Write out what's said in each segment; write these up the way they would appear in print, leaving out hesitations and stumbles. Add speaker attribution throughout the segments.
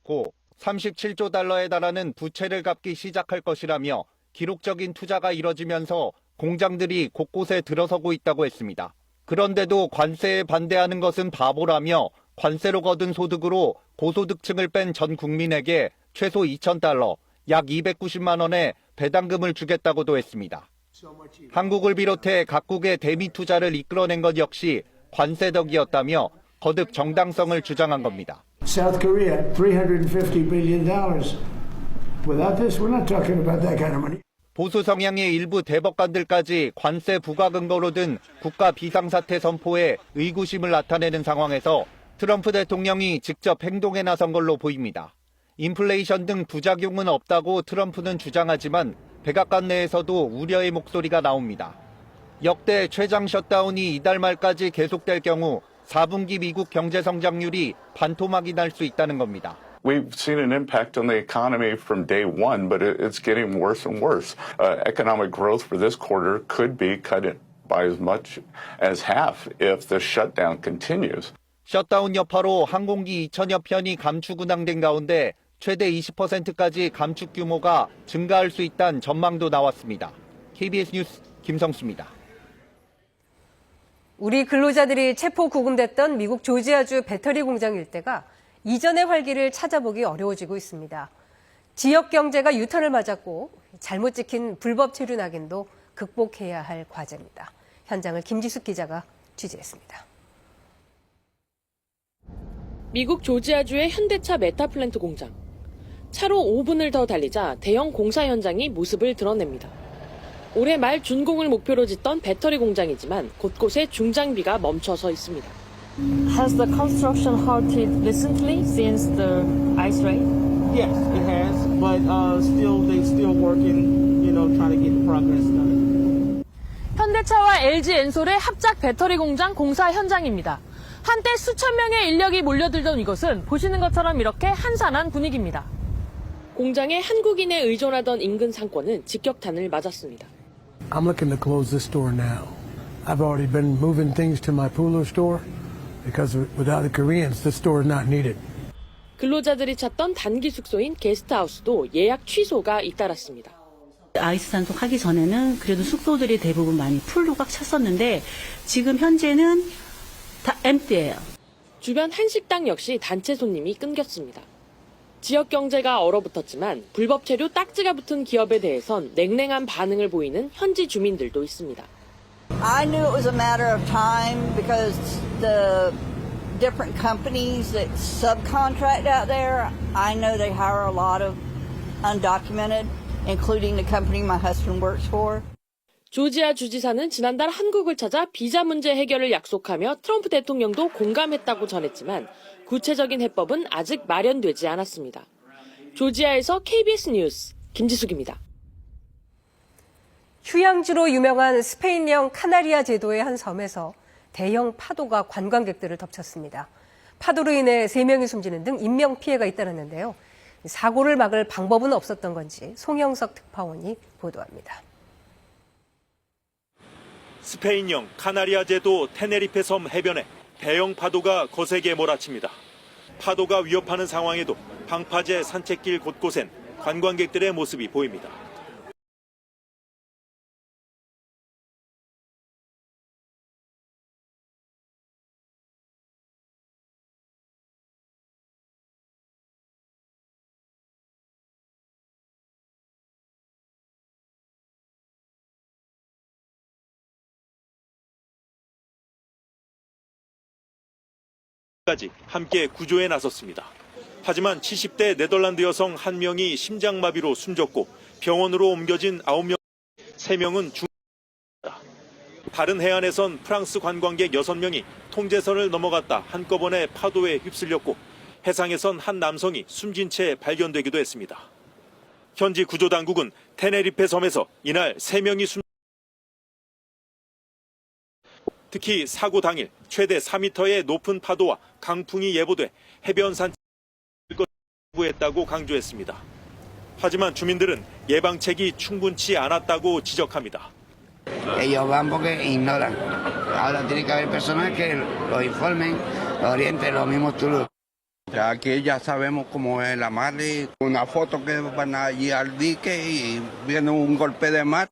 Speaker 1: 했고 37조 달러에 달하는 부채를 갚기 시작할 것이라며 기록적인 투자가 이뤄지면서 공장들이 곳곳에 들어서고 있다고 했습니다. 그런데도 관세에 반대하는 것은 바보라며 관세로 거둔 소득으로 고소득층을 뺀 전 국민에게 최소 2,000달러, 약 290만 원의 배당금을 주겠다고도 했습니다. 한국을 비롯해 각국의 대미 투자를 이끌어낸 것 역시 관세 덕이었다며 거듭 정당성을 주장한 겁니다.
Speaker 2: South Korea, $350 billion. Without this, we're not talking about that kind of money.
Speaker 1: 보수 성향의 일부 대법관들까지 관세 부과 근거로 든 국가 비상사태 선포에 의구심을 나타내는 상황에서 트럼프 대통령이 직접 행동에 나선 걸로 보입니다. 인플레이션 등 부작용은 없다고 트럼프는 주장하지만 백악관 내에서도 우려의 목소리가 나옵니다. 역대 최장 셧다운이 이달 말까지 계속될 경우 4분기 미국 경제 성장률이 반토막이 날 수 있다는 겁니다.
Speaker 3: We've seen an impact on the economy from day one, but it's getting worse and worse. Economic growth for this quarter could be cut by as much as half if the shutdown continues.
Speaker 1: 셧다운 여파로 항공기 2천여 편이 감축 운항된 가운데 최대 20%까지 감축 규모가 증가할 수 있다는 전망도 나왔습니다. KBS 뉴스 김성수입니다.
Speaker 4: 우리 근로자들이 체포 구금됐던 미국 조지아주 배터리 공장 일대가 이전의 활기를 찾아보기 어려워지고 있습니다. 지역 경제가 유턴을 맞았고 잘못 찍힌 불법 체류 낙인도 극복해야 할 과제입니다. 현장을 김지숙 기자가 취재했습니다.
Speaker 5: 미국 조지아주의 현대차 메타플랜트 공장. 차로 5분을 더 달리자 대형 공사 현장이 모습을 드러냅니다. 올해 말 준공을 목표로 짓던 배터리 공장이지만 곳곳에 중장비가 멈춰서 있습니다.
Speaker 6: Has the construction halted recently since the ice rain?
Speaker 7: Yes, it has, but they're still working, trying to get progress done.
Speaker 5: 현대차와 LG 엔솔의 합작 배터리 공장 공사 현장입니다. 한때 수천 명의 인력이 몰려들던 이곳은 보시는 것처럼 이렇게 한산한 분위기입니다. 공장에 한국인에 의존하던 인근 상권은 직격탄을 맞았습니다.
Speaker 8: I'm looking to close this store now. I've already been moving things to my Pooler store because without the Koreans, this store is not needed.
Speaker 5: 근로자들이 찾던 단기 숙소인 게스트하우스도 예약 취소가 잇따랐습니다.
Speaker 9: 아이스 산속하기 전에는 그래도 숙소들이 대부분 많이 풀로 꽉 찼었는데 지금 현재는 다 엠프티예요.
Speaker 5: 주변 한식당 역시 단체 손님이 끊겼습니다. 지역 경제가 얼어붙었지만 불법 체류 딱지가 붙은 기업에 대해선 냉랭한 반응을 보이는 현지 주민들도 있습니다.
Speaker 10: I knew it was a matter of time because the different companies that subcontract out there, I know they hire a lot of undocumented, including the company my husband works for.
Speaker 5: 조지아 주지사는 지난달 한국을 찾아 비자 문제 해결을 약속하며 트럼프 대통령도 공감했다고 전했지만 구체적인 해법은 아직 마련되지 않았습니다. 조지아에서 KBS 뉴스 김지숙입니다.
Speaker 4: 휴양지로 유명한 스페인령 카나리아 제도의 한 섬에서 대형 파도가 관광객들을 덮쳤습니다. 파도로 인해 3명이 숨지는 등 인명피해가 잇따랐는데요. 사고를 막을 방법은 없었던 건지 송영석 특파원이 보도합니다.
Speaker 11: 스페인령 카나리아 제도 테네리페 섬 해변에 대형 파도가 거세게 몰아칩니다. 파도가 위협하는 상황에도 방파제 산책길 곳곳엔 관광객들의 모습이 보입니다. 까지 함께 구조에 나섰습니다. 하지만 70대 네덜란드 여성 1명이 심장마비로 숨졌고 병원으로 옮겨진 9명, 3명은 중상입니다. 다른 해안에선 프랑스 관광객 6명이 통제선을 넘어갔다 한꺼번에 파도에 휩쓸렸고 해상에선 한 남성이 숨진 채 발견되기도 했습니다. 현지 구조당국은 테네리페 섬에서 이날 3명이 특히 사고 당일 최대 4m의 높은 파도와 강풍이 예보돼 해변 산책을 거부했다고 강조했습니다. 하지만 주민들은 예방책이 충분치 않았다고 지적합니다.
Speaker 12: Ellos van porque ignoran. Ahora tiene que haber personas que los informen, los orienten, los mismos Toulouse. Ya aquí ya sabemos cómo es la mar, una foto que van allí al dique y viene un golpe de mar.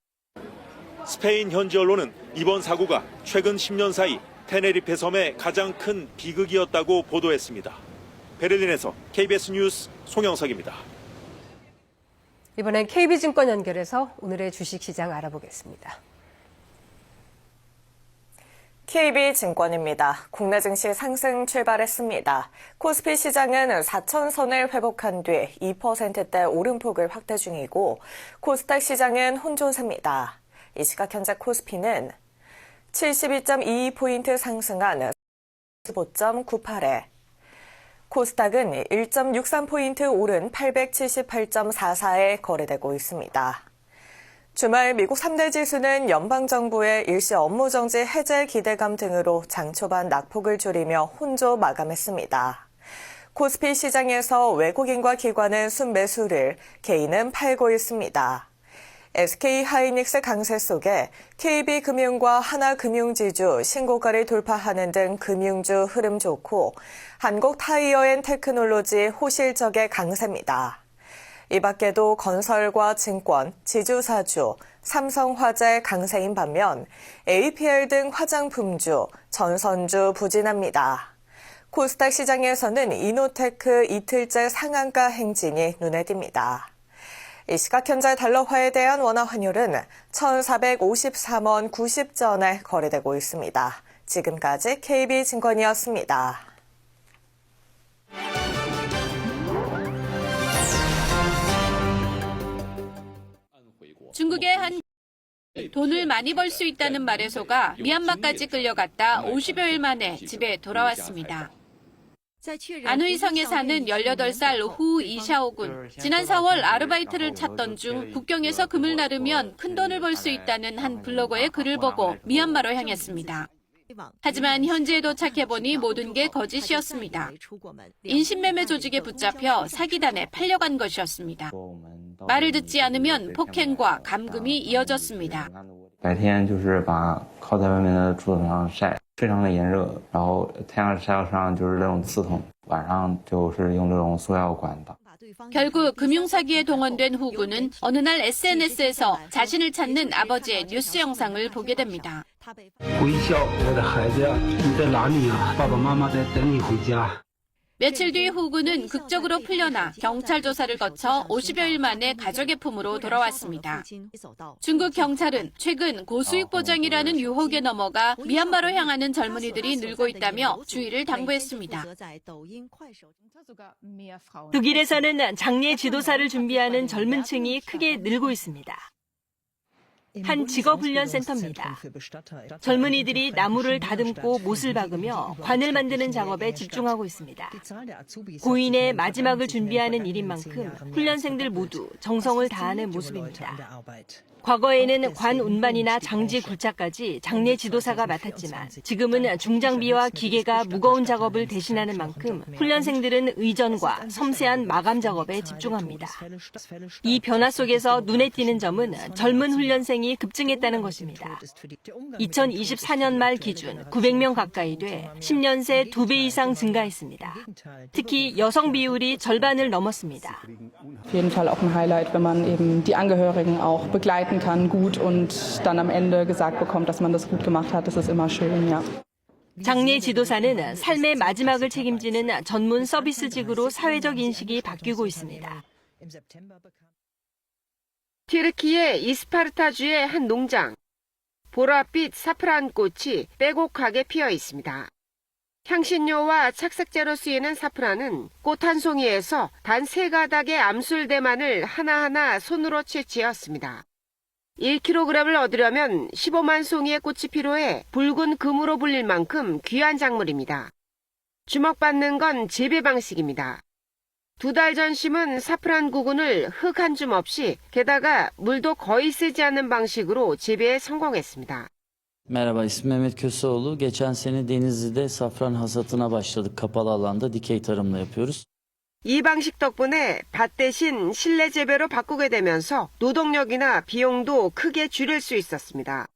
Speaker 11: 스페인 현지 언론은 이번 사고가 최근 10년 사이 테네리페 섬의 가장 큰 비극이었다고 보도했습니다. 베를린에서 KBS 뉴스 송영석입니다.
Speaker 4: 이번엔 KB증권 연결해서 오늘의 주식시장 알아보겠습니다.
Speaker 13: KB증권입니다. 국내 증시 상승 출발했습니다. 코스피 시장은 4,000선을 회복한 뒤 2%대 오름폭을 확대 중이고 코스닥 시장은 혼조세입니다. 이 시각 현재 코스피는 72.22포인트 상승한 15.98에 코스닥은 1.63포인트 오른 878.44에 거래되고 있습니다. 주말 미국 3대 지수는 연방정부의 일시 업무정지 해제 기대감 등으로 장 초반 낙폭을 줄이며 혼조 마감했습니다. 코스피 시장에서 외국인과 기관은 순매수를, 개인은 팔고 있습니다. SK하이닉스 강세 속에 KB금융과 하나금융지주 신고가를 돌파하는 등 금융주 흐름 좋고 한국타이어앤테크놀로지 호실적의 강세입니다. 이 밖에도 건설과 증권, 지주사주, 삼성화재 강세인 반면 APL 등 화장품주, 전선주 부진합니다. 코스닥 시장에서는 이노테크 이틀째 상한가 행진이 눈에 띕니다. 이 시각 현재 달러화에 대한 원화 환율은 1,453원 90전에 거래되고 있습니다. 지금까지 KB증권이었습니다.
Speaker 14: 중국의 한 돈을 많이 벌 수 있다는 말에 속아 미얀마까지 끌려갔다 50여일 만에 집에 돌아왔습니다. 안후이성에 사는 18살 후 이샤오군. 지난 4월 아르바이트를 찾던 중 국경에서 금을 나르면 큰 돈을 벌 수 있다는 한 블로거의 글을 보고 미얀마로 향했습니다. 하지만 현지에 도착해보니 모든 게 거짓이었습니다. 인신매매 조직에 붙잡혀 사기단에 팔려간 것이었습니다. 말을 듣지 않으면 폭행과 감금이 이어졌습니다.
Speaker 15: 白天就是把靠在外面的柱子上晒，非常的炎热，然后太阳晒到身上就是这种刺痛。晚上就是用这种塑料管的。
Speaker 14: 결국 금융사기에 동원된 후구는 어느 날 SNS에서 자신을 찾는 아버지의 뉴스 영상을 보게 됩니다.
Speaker 16: 微笑，我的孩子，你在哪里啊？爸爸妈妈在等你回家。
Speaker 14: 며칠 뒤 후구는 극적으로 풀려나 경찰 조사를 거쳐 50여일 만에 가족의 품으로 돌아왔습니다. 중국 경찰은 최근 고수익 보장이라는 유혹에 넘어가 미얀마로 향하는 젊은이들이 늘고 있다며 주의를 당부했습니다.
Speaker 5: 독일에서는 장례 지도사를 준비하는 젊은 층이 크게 늘고 있습니다. 한 직업훈련센터입니다. 젊은이들이 나무를 다듬고 못을 박으며 관을 만드는 작업에 집중하고 있습니다. 고인의 마지막을 준비하는 일인 만큼 훈련생들 모두 정성을 다하는 모습입니다. 과거에는 관 운반이나 장지 굴착까지 장례 지도사가 맡았지만 지금은 중장비와 기계가 무거운 작업을 대신하는 만큼 훈련생들은 의전과 섬세한 마감 작업에 집중합니다. 이 변화 속에서 눈에 띄는 점은 젊은 훈련생이 급증했다는 것입니다. 2024년 말 기준 900명 가까이 돼 10년 새 2배 이상 증가했습니다. 특히 여성 비율이 절반을 넘었습니다.
Speaker 17: Auf jeden Fall auch ein Highlight, wenn man eben die Angehörigen auch begleiten kann, gut und dann am Ende gesagt bekommt, dass man das gut gemacht hat. Das ist immer schön, ja.
Speaker 5: 장례 지도사는 삶의 마지막을 책임지는 전문 서비스직으로 사회적 인식이 바뀌고 있습니다.
Speaker 18: 튀르키예 이스파르타주의 한 농장. 보랏빛 사프란 꽃이 빼곡하게 피어 있습니다. 향신료와 착색제로 쓰이는 사프란은 꽃 한 송이에서 단 3가닥의 암술대만을 하나하나 손으로 채취해왔습니다. 1kg을 얻으려면 15만 송이의 꽃이 필요해 붉은 금으로 불릴 만큼 귀한 작물입니다. 주목받는 건 재배 방식입니다. 2달 전 심은 사프란 구근을 흙 한 줌 없이 게다가 물도 거의 쓰지 않는 방식으로 재배에 성공했습니다.
Speaker 19: Merhaba, ismim Mehmet Köseoğlu. Geçen sene Denizli'de safran hasatına başladık. Kapalı alanda dikey tarımla yapıyoruz.
Speaker 18: 이 방식 덕분에 밭 대신 실내 재배로 바꾸게 되면서 노동력이나 비용도 크게 줄일 수 있었습니다.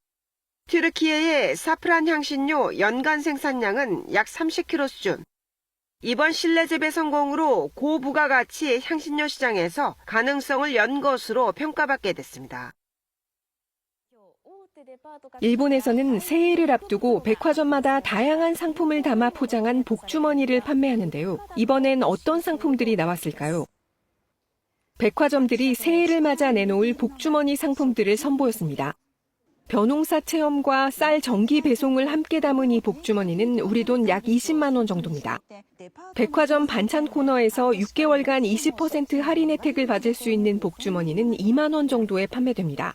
Speaker 18: 튀르키예의 사프란 향신료 연간 생산량은 약 30kg 수준. 이번 실내 재배 성공으로 고부가가치의 향신료 시장에서 가능성을 연 것으로 평가받게 됐습니다.
Speaker 20: 일본에서는 새해를 앞두고 백화점마다 다양한 상품을 담아 포장한 복주머니를 판매하는데요. 이번엔 어떤 상품들이 나왔을까요? 백화점들이 새해를 맞아 내놓을 복주머니 상품들을 선보였습니다. 벼농사 체험과 쌀 정기 배송을 함께 담은 이 복주머니는 우리 돈 약 20만 원 정도입니다. 백화점 반찬 코너에서 6개월간 20% 할인 혜택을 받을 수 있는 복주머니는 2만 원 정도에 판매됩니다.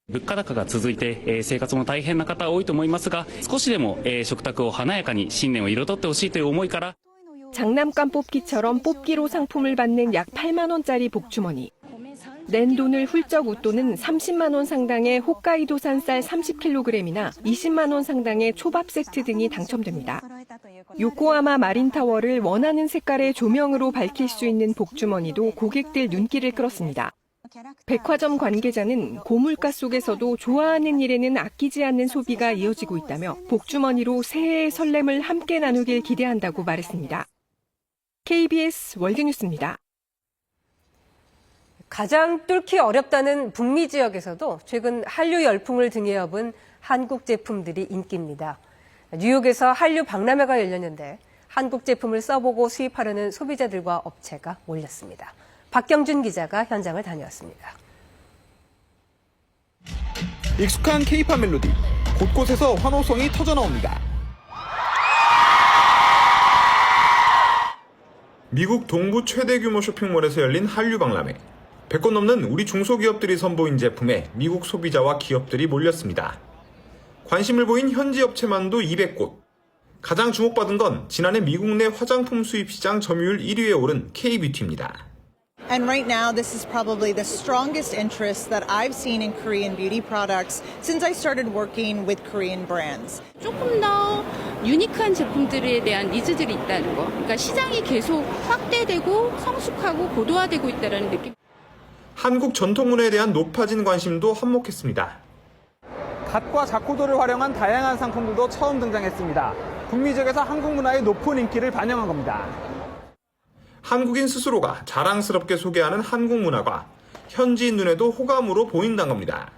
Speaker 21: 物価高が続いて、生活も大変な方多いと思いますが、少しでも、食卓を華やかに新年を彩ってほしいという思いから
Speaker 20: 장난감 뽑기처럼 뽑기로 상품을 받는 약 8만 원짜리 복주머니. 낸 돈을 훌쩍 웃도는 30만 원 상당의 홋카이도산 쌀 30kg이나 20만 원 상당의 초밥 세트 등이 당첨됩니다. 요코하마 마린타워를 원하는 색깔의 조명으로 밝힐 수 있는 복주머니도 고객들 눈길을 끌었습니다. 백화점 관계자는 고물가 속에서도 좋아하는 일에는 아끼지 않는 소비가 이어지고 있다며 복주머니로 새해의 설렘을 함께 나누길 기대한다고 말했습니다. KBS 월드뉴스입니다.
Speaker 4: 가장 뚫기 어렵다는 북미 지역에서도 최근 한류 열풍을 등에 업은 한국 제품들이 인기입니다. 뉴욕에서 한류 박람회가 열렸는데 한국 제품을 써보고 수입하려는 소비자들과 업체가 몰렸습니다. 박경준 기자가 현장을 다녀왔습니다.
Speaker 22: 익숙한 K-팝 멜로디, 곳곳에서 환호성이 터져나옵니다. 미국 동부 최대 규모 쇼핑몰에서 열린 한류 박람회. 100곳 넘는 우리 중소기업들이 선보인 제품에 미국 소비자와 기업들이 몰렸습니다. 관심을 보인 현지 업체만도 200곳. 가장 주목받은 건 지난해 미국 내 화장품 수입 시장 점유율 1위에 오른 K-뷰티입니다.
Speaker 23: And right now, this is probably the strongest interest that I've seen in Korean beauty products since I started working with Korean brands.
Speaker 24: 조금 더 유니크한 제품들에 대한 니즈들이 있다는 거. 그러니까 시장이 계속 확대되고 성숙하고 고도화되고 있다는 느낌.
Speaker 22: 한국 전통 문화에 대한 높아진 관심도 한몫했습니다. 갓과 자쿠도를 활용한 다양한 상품들도 처음 등장했습니다. 북미 지역에서 한국 문화의 높은 인기를 반영한 겁니다. 한국인 스스로가 자랑스럽게 소개하는 한국 문화가 현지인 눈에도 호감으로 보인다는 겁니다.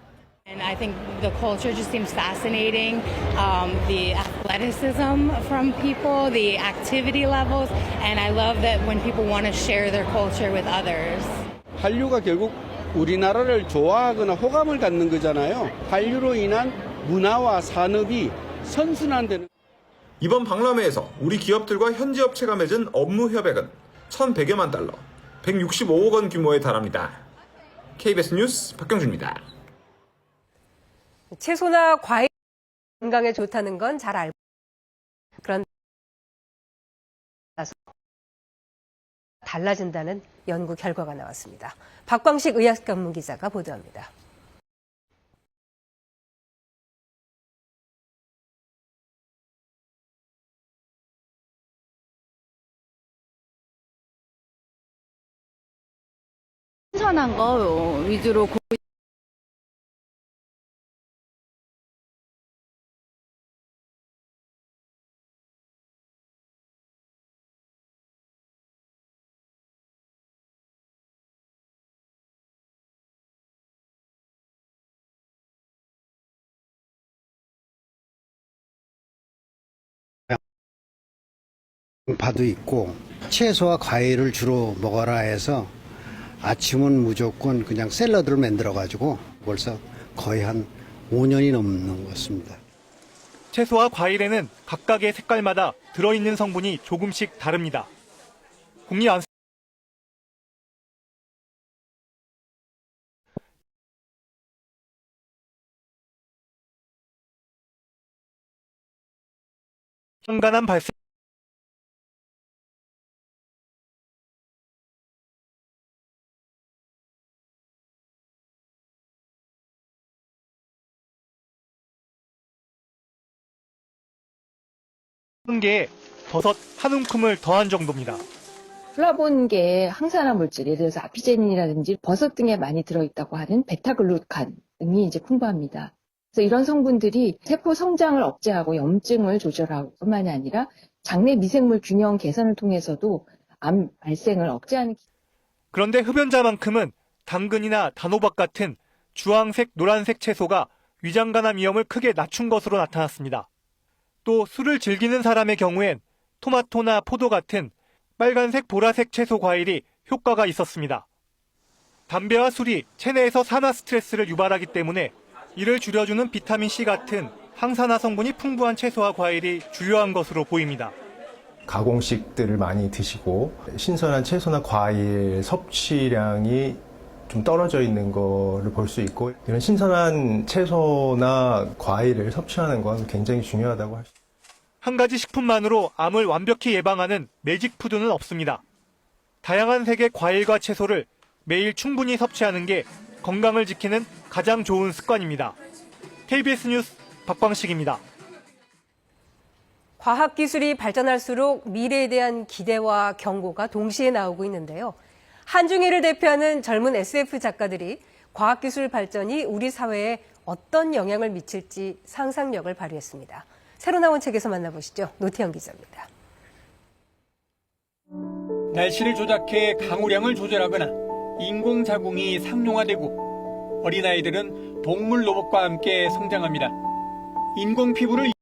Speaker 25: And I think the culture just seems fascinating. The athleticism from people, the activity levels, and I love that when people want to share their culture with others.
Speaker 26: 한류가 결국 우리나라를 좋아하거나 호감을 갖는 거잖아요. 한류로 인한 문화와 산업이 선순환되는.
Speaker 22: 이번 박람회에서 우리 기업들과 현지 업체가 맺은 업무 협약은 1,100여만 달러, 165억 원 규모에 달합니다. KBS 뉴스 박경준입니다.
Speaker 4: 채소나 과일 건강에 좋다는 건 잘 알고 그런데 달라진다는 연구 결과가 나왔습니다. 박광식 의학전문기자가 보도합니다.
Speaker 24: 신선한 거 위주로
Speaker 27: 파도 있고 채소와 과일을 주로 먹어라 해서 아침은 무조건 그냥 샐러드를 만들어가지고 벌써 거의 한 5년이 넘는 것 같습니다.
Speaker 28: 채소와 과일에는 각각의 색깔마다 들어있는 성분이 조금씩 다릅니다. 국립안성 간암 발생 게 버섯 한 움큼을 더한 정도입니다.
Speaker 29: 플라본계의 항산화 물질, 예를 들어서 아피제닌이라든지 버섯 등에 많이 들어있다고 하는 베타글루칸이 이제 풍부합니다. 그래서 이런 성분들이 세포 성장을 억제하고 염증을 조절하고 뿐만이 아니라 장내 미생물 균형 개선을 통해서도 암 발생을 억제하는.
Speaker 28: 그런데 흡연자만큼은 당근이나 단호박 같은 주황색, 노란색 채소가 위장간암 위험을 크게 낮춘 것으로 나타났습니다. 또 술을 즐기는 사람의 경우엔 토마토나 포도 같은 빨간색, 보라색 채소 과일이 효과가 있었습니다. 담배와 술이 체내에서 산화 스트레스를 유발하기 때문에 이를 줄여주는 비타민C 같은 항산화 성분이 풍부한 채소와 과일이 주요한 것으로 보입니다.
Speaker 1: 가공식들을 많이 드시고 신선한 채소나 과일 섭취량이 좀 떨어져 있는 거를 볼 수 있고, 이런 신선한 채소나 과일을 섭취하는 건 굉장히 중요하다고 할 수 있습니다.
Speaker 28: 한 가지 식품만으로 암을 완벽히 예방하는 매직 푸드는 없습니다. 다양한 색의 과일과 채소를 매일 충분히 섭취하는 게 건강을 지키는 가장 좋은 습관입니다. KBS 뉴스 박광식입니다.
Speaker 4: 과학기술이 발전할수록 미래에 대한 기대와 경고가 동시에 나오고 있는데요. 한중일을 대표하는 젊은 SF 작가들이 과학기술 발전이 우리 사회에 어떤 영향을 미칠지 상상력을 발휘했습니다. 새로 나온 책에서 만나보시죠. 노태영 기자입니다.
Speaker 2: 날씨를 조작해 강우량을 조절하거나 인공자궁이 상용화되고 어린아이들은 동물 로봇과 함께 성장합니다. 인공 피부를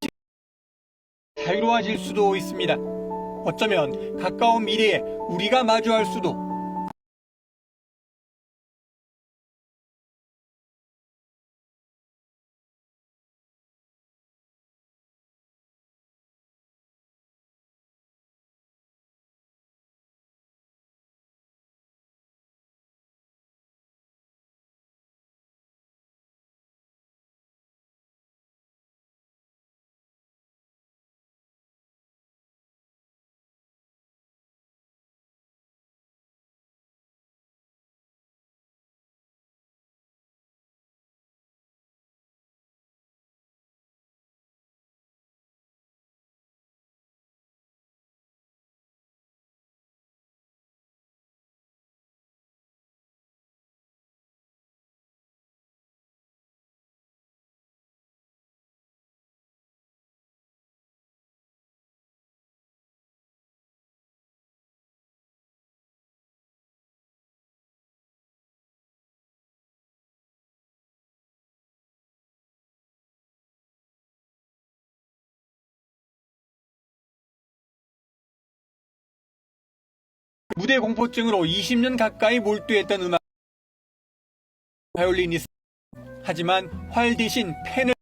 Speaker 2: 자유로워질 수도 있습니다. 어쩌면 가까운 미래에 우리가 마주할 수도. 무대 공포증으로 20년 가까이 몰두했던 음악 바이올리니스트. 하지만 활 대신 펜을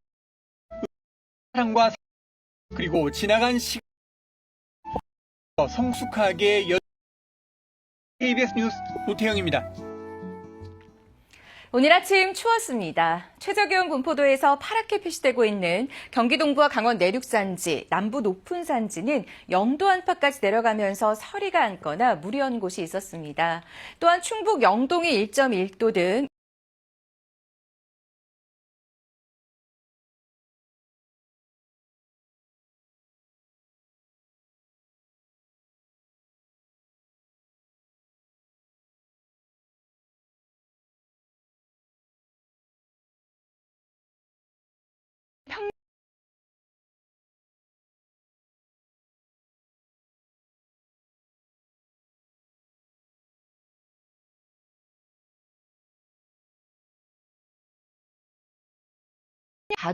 Speaker 2: 사랑과 그리고 지나간 시간 성숙하게 KBS 뉴스 노태영입니다.
Speaker 3: 오늘 아침 추웠습니다. 최저기온 분포도에서 파랗게 표시되고 있는 경기 동부와 강원 내륙 산지, 남부 높은 산지는 0도 안팎까지 내려가면서 서리가 앉거나 무리한 곳이 있었습니다. 또한 충북 영동이 1.1도 등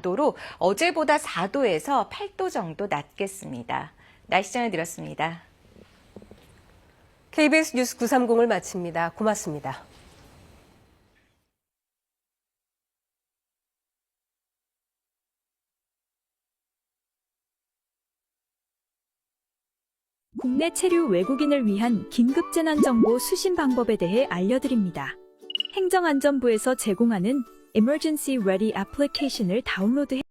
Speaker 3: 도로 어제보다 4도에서 8도 정도 낮겠습니다. 날씨 전해드렸습니다.
Speaker 4: KBS 뉴스 930을 마칩니다. 고맙습니다.
Speaker 6: 국내 체류 외국인을 위한 긴급재난정보 수신 방법에 대해 알려드립니다. 행정안전부에서 제공하는 Emergency Ready 애플리케이션을 다운로드해